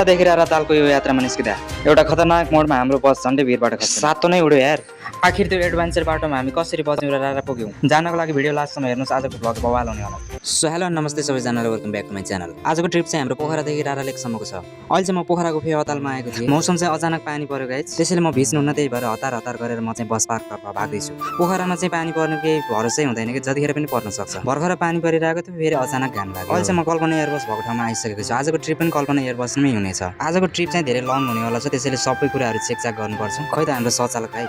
पोखरादेखि रातालको यो यात्रामा निस्किँदा एउटा खतरनाक मोडमा हाम्रो बस झन्डै भिरबाट खस्यो। सातो नै उड्यो यार। आखिर त्यो एडभेन्चर बाटोमा हामी कसरी बस्यौँ र रारा पुग्यौँ जानको लागि भिडियो लास्टसम्म हेर्नुहोस्। आजको भ्लग बवाल हुने होला। सो हेलो नमस्ते सबैजनालाई, welcome back to my channel. आजको ट्रिप चाहिँ हाम्रो पोखरादेखि रारा लेकसम्मको छ। अहिले चाहिँ म पोखराको फेवातालमा आएको थिएँ। मौसम चाहिँ अचानक पानी पर्यो गाइस, त्यसैले म भिज्नुहुन्न, त्यही भएर हतार हतार गरेर म चाहिँ बस पार्कतर्फ भाग्दैछु। पोखरामा चाहिँ पानी पर्ने केही भरोसै हुँदैन कि जतिखेर पनि पर्न सक्छ। भर्खर पानी परिरहेको थियो, फेरि अचानक घाम लाग्यो। अहिले चाहिँ म कल्पना एयरबस भएको ठाउँमा आइसकेको छु। आजको ट्रिप पनि कल्पना एयरबसमै हुनेछ। आजको ट्रिप चाहिँ धेरै लङ हुनेवाला छ, त्यसैले सबै कुराहरू चेकचाक गर्नुपर्छ। खै त हाम्रो सञ्चालक भाइ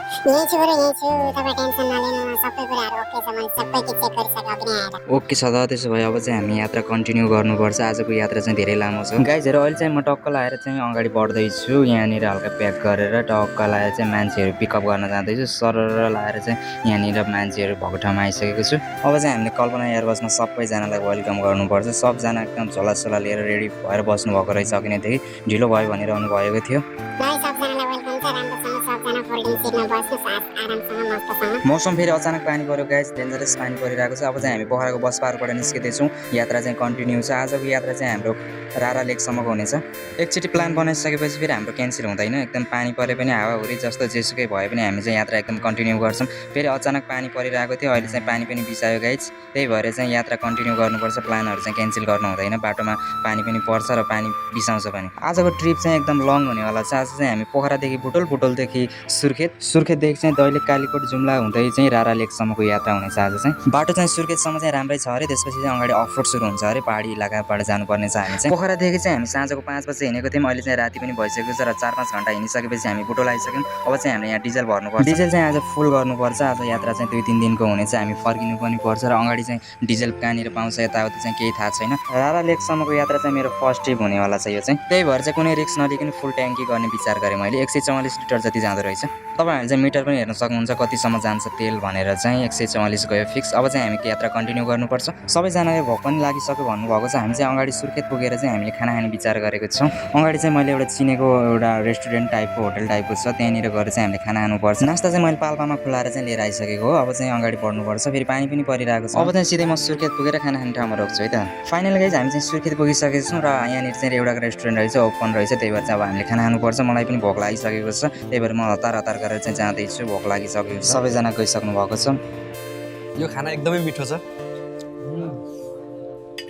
ओके छ त। त्यसो भए अब चाहिँ हामी यात्रा कन्टिन्यू गर्नुपर्छ। आजको यात्रा चाहिँ धेरै लामो छ गाइजहरू। अहिले चाहिँ म टक्क लाएर चाहिँ अगाडि बढ्दैछु। यहाँनिर हल्का प्याक गरेर टक्क लाएर चाहिँ मान्छेहरू पिकअप गर्न जाँदैछु। सरर लाएर चाहिँ यहाँनिर मान्छेहरू भएको ठाउँमा आइसकेको छु। अब चाहिँ हामीले कल्पना एयरबसमा सबैजनालाई वेलकम गर्नुपर्छ। सबजना एकदम झोलासोला लिएर रेडी भएर बस्नुभएको रहेछ। अघि नैदेखि ढिलो भयो भनिरहनु भएको थियो। मौसम फेरि अचानक पानी पर्यो गाइस, डेन्जरस पानी परिरहेको छ। अब चाहिँ हामी पोखराको बस पार्कबाट निस्किँदैछौँ। यात्रा चाहिँ कन्टिन्यू छ। आजको यात्रा चाहिँ हाम्रो रारा लेकसम्मको हुनेछ। एकचोटि प्लान बनाइसकेपछि फेरि हाम्रो क्यान्सल हुँदैन। एकदम पानी परे पनि हावाहुरी जस्तो जेसुकै भए पनि हामी चाहिँ यात्रा एकदम कन्टिन्यू गर्छौँ। फेरि अचानक पानी परिरहेको थियो, अहिले चाहिँ पानी पनि बिसायो गाइस। त्यही भएर चाहिँ यात्रा कन्टिन्यू गर्नुपर्छ। प्लानहरू चाहिँ क्यान्सल गर्नु हुँदैन। बाटोमा पानी पनि पर्छ र पानी बिसाउँछ पनि। आजको ट्रिप चाहिँ एकदम लङ हुनेवाला छ। आज चाहिँ हामी पोखरादेखि बुटोलदेखि सुर्खेतदेखि चाहिँ दैलेख कालीकोट जुम्ला हुँदै चाहिँ रारा लेकसम्मको यात्रा हुनेछ। आज चाहिँ बाटो चाहिँ सुर्खेतसम्म चाहिँ राम्रै छ अरे, त्यसपछि चाहिँ अगाडि अफरोड सुरु हुन्छ अरे। पहाडी इलाकाबाट जानुपर्ने छ। हामी चाहिँ पोखरादेखि चाहिँ हामी साँझको 5 बजे हिँडेको थियौँ। अहिले चाहिँ राति पनि भइसकेको छ र 4-5 घन्टा हिँडिसकेपछि हामी बुटोल आइसक्यौँ। अब चाहिँ हामीले यहाँ डिजल भर्नुपर्छ। डिजल चाहिँ आज फुल गर्नुपर्छ। आज यात्रा चाहिँ 2-3 दिनको हुनेछ। हामी फर्किनु पनि पर्छ र अगाडि चाहिँ डिजल कहाँनिर पाउँछ यताउति चाहिँ केही थाहा छैन। रारा लेकसम्मको यात्रा चाहिँ मेरो फर्स्ट ट्रिप हुनेवाला छ यो चाहिँ। त्यही भएर चाहिँ कुनै रिस्क नलिकन फुल ट्याङ्की गर्ने विचार गरेँ मैले। 144 लिटर जति जाँदो रहेछ। तपाईँहरूले चाहिँ मिटर पनि हेर्न सक्नुहुन्छ कतिसम्म जान्छ तेल भनेर चाहिँ। 144 गयो फिक्स। अब चाहिँ हामी यात्रा कन्टिन्यू गर्नुपर्छ। सबैजनाले भोक पनि लागिसक्यो भन्नुभएको छ। हामी चाहिँ अगाडि सुर्खेत पुगेर चाहिँ हामीले खाना खाने विचार गरेको छौँ। अगाडि चाहिँ मैले एउटा चिनेको एउटा रेस्टुरेन्ट टाइपको होटल टाइपको छ, त्यहाँनिर गएर चाहिँ हामीले खाना खानुपर्छ। नास्ता चाहिँ मैले पाल्पामा खुलाएर चाहिँ लिएर आइसकेको हो। अब चाहिँ अगाडि बढ्नुपर्छ। फेरि पानी पनि परिरहेको छ। अब चाहिँ सिधै म सुर्खेत पुगेर खाना खाने ठाउँमा रोक्छु है त। फाइनल गाइज हामी चाहिँ सुर्खेत पुगिसकेको छौँ र यहाँनिर चाहिँ एउटा रेस्टुरेन्ट रहेछ, ओपन रहेछ। त्यही भएर चाहिँ अब हामीले खाना खानुपर्छ। मलाई पनि भोक लागिसकेको छ, त्यही भएर म हतार हतार गरेर चाहिँ जाँदैछु। भोक लागिसकेको छ। सबैजना गइसक्नु भएको छ। यो खाना एकदमै मिठो छ।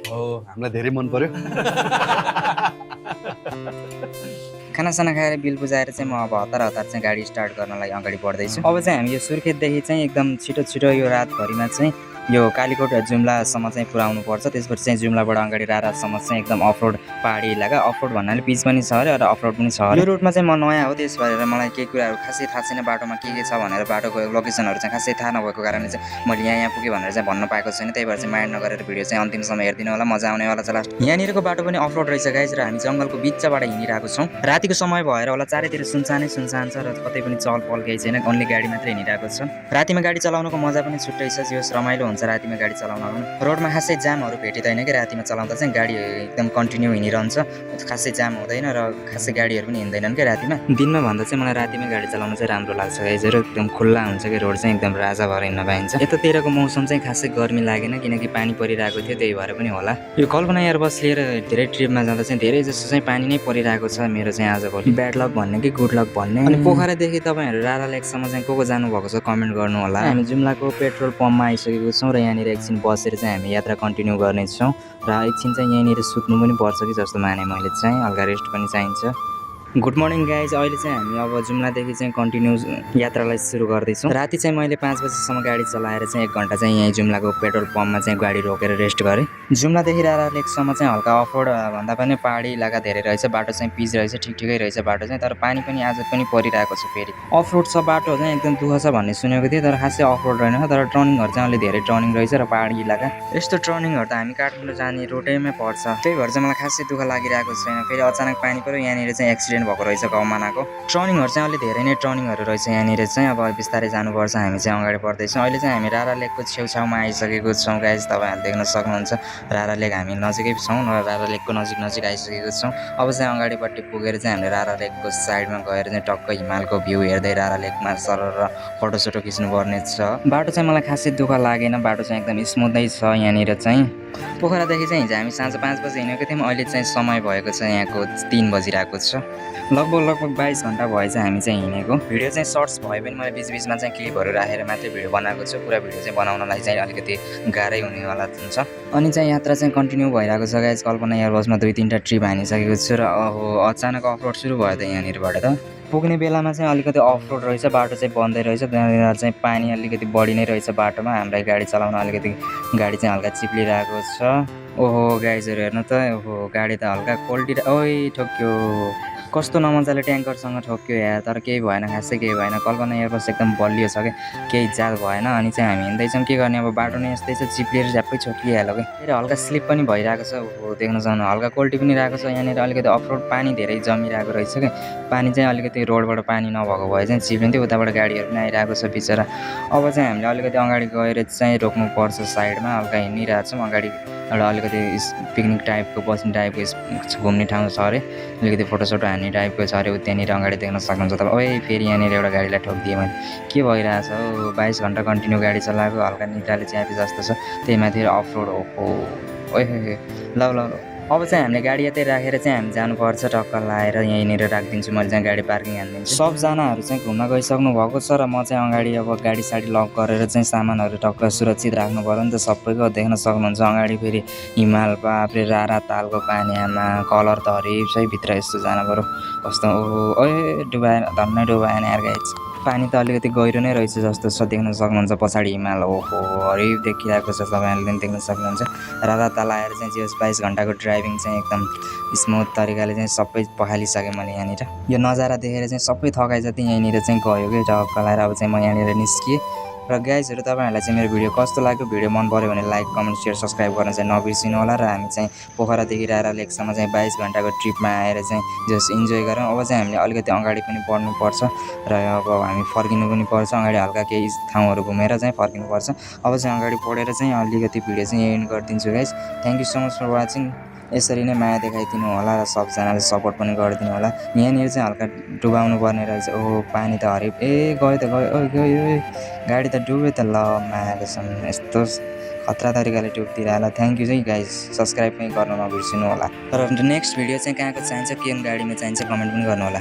हामीलाई धेरै मन पर्यो। खानासाना खाएर बिल बुझाएर चाहिँ म अब हतार हतार चाहिँ गाडी स्टार्ट गर्नलाई अगाडि बढ्दैछु। अब चाहिँ हामी यो सुर्खेतदेखि चाहिँ एकदम छिटो यो रातभरिमा चाहिँ यो कालीकोट जुम्लासम्म चाहिँ पुऱ्याउनु पर्छ। त्यसपछि चाहिँ जुम्लाबाट अगाडि रारासम्म चाहिँ एकदम अफरोड पहाडी इलाका। अफरोड भन्नाले पिच पनि छ अरे र अफरोड पनि छ अरे। यो रुटमा चाहिँ म नयाँ हो, त्यस भएर मलाई केही कुराहरू खासै थाहा छैन। बाटोमा के छ भनेर बाटोको लोकेसनहरू चाहिँ खासै थाहा नभएको कारणले चाहिँ मैले यहाँ पुगेँ भनेर चाहिँ भन्न पाएको छैन। त्यही भएर चाहिँ माइन्ड नगरेर भिडियो चाहिँ अन्तिमसम्म हेरिदिनु होला, मजा आउनेवाला छ लास्ट। यहाँनिरको बाटो पनि अफरोड रहेछ गाइज र हामी जङ्गलको बिचबाट हिँडिरहेको छौँ। रातिको समय भएर होला, चारैतिर सुनसान छ र कतै पनि चहल पहल केही छैन। ओन्ली गाडी मात्रै हिँडिरहेको छ। रातिमा गाडी चलाउनुको मजा पनि छुट्टै छ। जो रमाइलो हुन्छ रातिमा गाडी चलाउन। रोडमा खासै जामहरू भेटिँदैन कि रातिमा चलाउँदा चाहिँ गाडी एकदम कन्टिन्यू हिँडिरहन्छ। खासै जाम हुँदैन र खासै गाडीहरू पनि हिँड्दैनन् कि रातिमा। दिनमा भन्दा चाहिँ मलाई रातिमा गाडी चलाउनु चाहिँ राम्रो लाग्छ गाइजहरू। एकदम खुल्ला हुन्छ कि रोड चाहिँ एकदम राजा भएर हिँड्न पाइन्छ। यतातिरको मौसम चाहिँ खासै गर्मी लागेन किनकि पानी परिरहेको थियो, त्यही भएर पनि होला। यो कल्पना एयरबस लिएर धेरै ट्रिपमा जाँदा चाहिँ धेरै जस्तो चाहिँ पानी नै परिरहेको छ। मेरो चाहिँ आजभोलि ब्याड लक भन्ने कि गुड लक भन्ने। अनि पोखरादेखि तपाईँहरू रारा लेकसम्म चाहिँ को जानुभएको छ कमेन्ट गर्नु होला। हामी जुम्लाको पेट्रोल पम्पमा आइसकेको छौँ र यहाँनिर एकछिन बसेर चाहिँ हामी यात्रा कन्टिन्यू गर्नेछौँ र एकछिन चाहिँ यहीँनिर सुत्नु पनि पर्छ कि जस्तो माने मैले चाहिँ। हल्का रेस्ट पनि चाहिन्छ। Good morning guys. अहिले चाहिँ हामी अब जुम्लादेखि चाहिँ कन्टिन्यू यात्रालाई सुरु गर्दैछौँ। राति चाहिँ मैले 5 बजीसम्म गाडी चलाएर चाहिँ 1 घन्टा चाहिँ यहीँ जुम्लाको पेट्रोल पम्पमा चाहिँ गाडी रोकेर रेस्ट गरेँ। जुम्लादेखि रारा लेकसम्म चाहिँ हल्का अफरोड भन्दा पनि पहाडी इलाका धेरै रहेछ। बाटो चाहिँ पिच रहेछ, ठिकै रहेछ बाटो चाहिँ। तर पानी पनि आज पनि परिरहेको छ। फेरि अफरोड छ बाटो चाहिँ एकदम दुःख छ भन्ने सुनेको थिएँ, तर खासै अफरोड रहेन। तर टर्निङहरू चाहिँ अलि धेरै टर्निङ रहेछ र पहाडी इलाका यस्तो टर्निङहरू त हामी काठमाडौँ जाने रोडैमै पर्छ। त्यही भएर चाहिँ मलाई खासै दुःख लागिरहेको छैन। फेरि अचानक पानी पऱ्यो, यहाँनिर चाहिँ एक्सिडेन्ट एक्सिडेन्ट भएको रहेछ कमानाको। टर्निङहरू चाहिँ अलिक धेरै नै टर्निङहरू रहेछ यहाँनिर चाहिँ। अब बिस्तारै जानुपर्छ, हामी चाहिँ अगाडि बढ्दैछौँ। अहिले चाहिँ हामी रारा लेकको छेउछाउमा आइसकेको छौँ गाइज, तपाईँहरूले देख्न सक्नुहुन्छ। रारा लेक हामी नजिकै छौँ, रारा लेकको नजिक आइसकेको छौँ। अब चाहिँ अगाडिपट्टि पुगेर चाहिँ हामीले रारा लेकको साइडमा गएर चाहिँ टक्क हिमालको भ्यू हेर्दै रारा लेकमा सरर फोटोसोटो खिच्नुपर्ने छ। बाटो चाहिँ मलाई खासै दुःख लागेन, बाटो चाहिँ एकदम स्मुथै छ यहाँनिर चाहिँ। पोखरादेखि चाहिँ हिजो हामी साँझ 5 बजे हिँडेको थियौँ, अहिले चाहिँ समय भएको छ यहाँको 3 बजिरहेको छ। लगभग 22 घन्टा भयो चाहिँ हामी चाहिँ हिँडेको। भिडियो चाहिँ सर्ट्स भयो पनि मैले बिचबिचमा चाहिँ क्लिपहरू राखेर मात्रै भिडियो बनाएको छु। पुरा भिडियो चाहिँ बनाउनलाई चाहिँ अलिकति गाह्रै हुनेवाला हुन्छ। अनि चाहिँ यात्रा चाहिँ कन्टिन्यू भइरहेको छ गाइज। कल्पना एयरबसमा 2-3टा ट्रिप हानिसकेको छु र अचानक अफरोड सुरु भयो त यहाँनिरबाट त। पुग्ने बेलामा चाहिँ अलिकति अफरोड रहेछ, बाटो चाहिँ बन्दै रहेछ, त्यहाँनिर चाहिँ पानी अलिकति बढी नै रहेछ बाटोमा। हामीलाई गाडी चलाउन अलिकति गाडी चाहिँ हल्का चिप्लिरहेको छ। ओहो गाइजहरू हेर्नु त, ओहो गाडी त हल्का क्वालिटी ओइ ठोक्यो, कस्तो नमजाले ट्याङ्करसँग ठोक्यो यार। तर केही भएन, खासै केही भएन। कल्पना एयरबस एकदम बलियो छ क्या, केही जात भएन। अनि चाहिँ हामी हिँड्दैछौँ, के गर्ने अब, बाटो नै यस्तै छ, चिप्लिएर झ्याप्पै छोटिहाल्यो क्या। फेरि हल्का स्लिप पनि भइरहेको छ, ओहो देख्न सक्नु, हल्का क्वालिटी पनि रहेको छ यहाँनिर। अलिकति अफरोड पानी धेरै जमिरहेको रहेछ क्या, पानी चाहिँ अलिकति रोडबाट पानी नभएको भए चाहिँ चिप्लिन्थ्यो। उताबाट गाडीहरू पनि आइरहेको छ बिचरा। अब चाहिँ हामीले अलिकति अगाडि गएर चाहिँ रोक्नुपर्छ साइडमा, हल्का हिँडिरहेको छौँ। अगाडि एउटा अलिकति पिकनिक टाइपको बस्ने टाइपको घुम्ने ठाउँ छ अरे, अलिकति फोटोसोटो हान्ने टाइपको छ अरे। त्यहाँनिर अगाडि देख्न सक्नुहुन्छ तपाईँ। ओइ फेरि यहाँनिर एउटा गाडीलाई ठोकिदिएँ मैले, के भइरहेछ हौ। 22 घन्टा कन्टिन्यू गाडी चलाएको, हल्का निद्राले च्यापे जस्तो छ। त्यही माथि अफरोड, ओहो ओइ ल। अब चाहिँ हामीले गाडी यतै राखेर चाहिँ हामी जानुपर्छ। टक्क लाएर यहीँनिर राखिदिन्छु, मैले चाहिँ गाडी पार्किङ हानिदिन्छु। सबजनाहरू चाहिँ घुम्न गइसक्नु भएको छ र म चाहिँ अगाडि अब गाडी साडी लक गरेर चाहिँ सामानहरू टक्क सुरक्षित राख्नु पऱ्यो नि त सबैको। देख्न सक्नुहुन्छ अगाडि फेरि हिमाल, बाफरे रारा तालको पानी, आमा कलर त हरिब छ है भित्र। यस्तो जानु पऱ्यो कस्तो, ओहो ओए डुबाएन, धन्नै डुबाएन यार गाइज। पानी त अलिकति गहिरो नै रहेछ जस्तो छ, देख्न सक्नुहुन्छ पछाडि हिमाल, ओहो हरिब देखिरहेको छ, तपाईँहरूले पनि देख्न सक्नुहुन्छ। रारा ताल आएर चाहिँ 22 घन्टाको ड्राइभिङ चाहिँ एकदम स्मुथ तरिकाले चाहिँ सबै पखालिसकेँ मैले यहाँनिर। यो नजारा देखेर चाहिँ सबै थकाइ जति यहीँनिर चाहिँ गयो कि टक्क लाएर। अब चाहिँ म यहाँनिर निस्किएँ। र गाइजहरू तपाईँहरूलाई चाहिँ मेरो भिडियो कस्तो लाग्यो, भिडियो मन पऱ्यो भने लाइक कमेन्ट सेयर सब्सक्राइब गर्न चाहिँ नबिर्सिनु होला। र हामी चाहिँ पोखरादेखि रारा लेकसम्म चाहिँ 22 घन्टाको ट्रिपमा आएर चाहिँ जस इन्जोय गरौँ। अब चाहिँ हामीले अलिकति अगाडि पनि बढ्नुपर्छ र अब हामी फर्किनु पनि पर्छ। अगाडि हल्का केही ठाउँहरू घुमेर चाहिँ फर्किनुपर्छ। अब चाहिँ अगाडि बढेर चाहिँ अलिकति भिडियो चाहिँ एन्ड गरिदिन्छु guys. Thank you so much for watching. यसरी नै माया देखाइदिनु होला र सबजनाले सपोर्ट पनि गरिदिनु होला। यहाँनिर चाहिँ हल्का डुबाउनु पर्ने रहेछ, ओहो पानी त हरिब, ए गयो त गयो, गयो गाडी त डुब्यो त। ल मायासँग यस्तो खतरा तरिकाले डुब्दिरहला। थ्याङ्क यू चाहिँ गाइज, सब्सक्राइब पनि गर्न नबिर्सिनु होला। र नेक्स्ट भिडियो चाहिँ कहाँको चाहिन्छ, केन गाडीमा चाहिन्छ कमेन्ट पनि गर्नु होला।